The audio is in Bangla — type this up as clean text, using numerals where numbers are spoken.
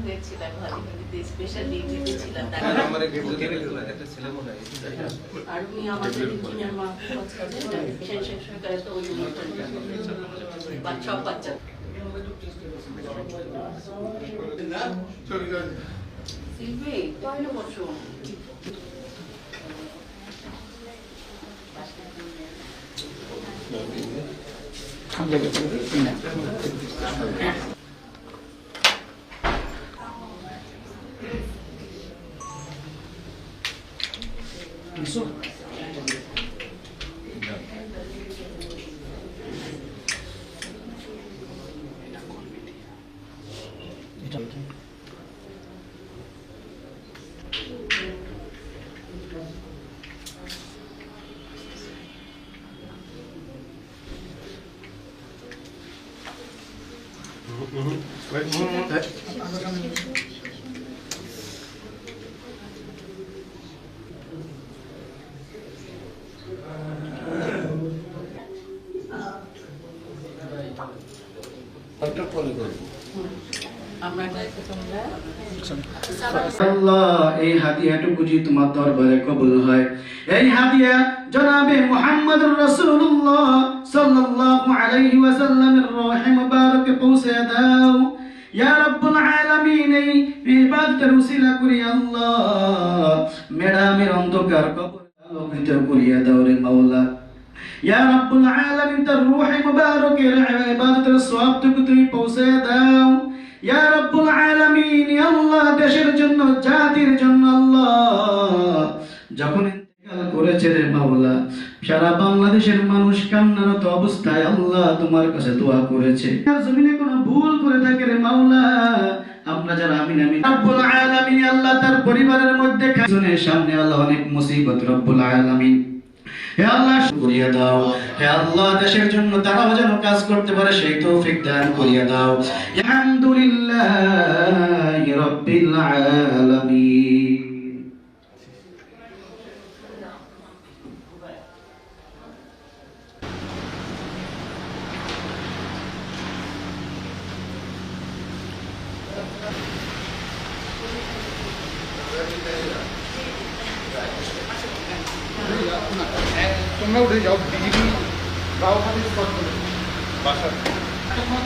দেখছিলাম ভাবিতে স্পেশাল ডিউটিতে ছিলাম আমারে গেট ধরে একটা ছেলে মনে হয় আর উনি আমাদের ইঞ্জিনিয়ার মা শেষ সরকারে তো ওই বাচ্চা বাচ্চা সিলভি তাহলে বসো আল্লাহ এই হাদিয়াটুকু যদি তোমার দরবারে কবুল হয়, এই হাদিয়া জনাবে মুহাম্মদুর রাসূলুল্লাহ সাল্লাল্লাহু আলাইহি ওয়াসাল্লামের রহে মুবারকে পৌঁছে দাও ইয়া রাব্বুল আলামিন। এই ইবাদতের উসিলা করি আল্লাহ মেডামের অন্ধকার কবর আলোকিত করিয়া দাও রে মাওলা। ইয়া রাব্বুল আলামিন তার রহে মুবারকের ইবাদতের সওয়াবটুকু তুমি পৌঁছে দাও ইয়া রাব্বুল আলামিন। ইয়া আল্লাহ দেশের জন্য জাতির জন্য আল্লাহ যখন ইন্তেকাল করেছে রে মাওলা, সারা বাংলাদেশের মানুষ কান্নারত অবস্থায় আল্লাহ তোমার কাছে দোয়া করেছে। আর জমিনে কোনো ভুল করে থাকে রে মাওলা, আমরা যারা আমিন আমিন রব্বুল আলামিন। আল্লাহ তার পরিবারের মধ্যে খাজনের সামনে আল্লাহ অনেক মুসিবত রব্বুল আলামিন। হে আল্লাহ করিয়া দাও, হে আল্লাহ দেশের জন্য তারাও যেন কাজ করতে পারে সেই তৌফিক দান করিয়া দাও। আলহামদুলিল্লাহি রাব্বিল আলামিন। তোমরা উঠে যাও, বিজেপি রাও খাতে স্পট করে বাসা তোমার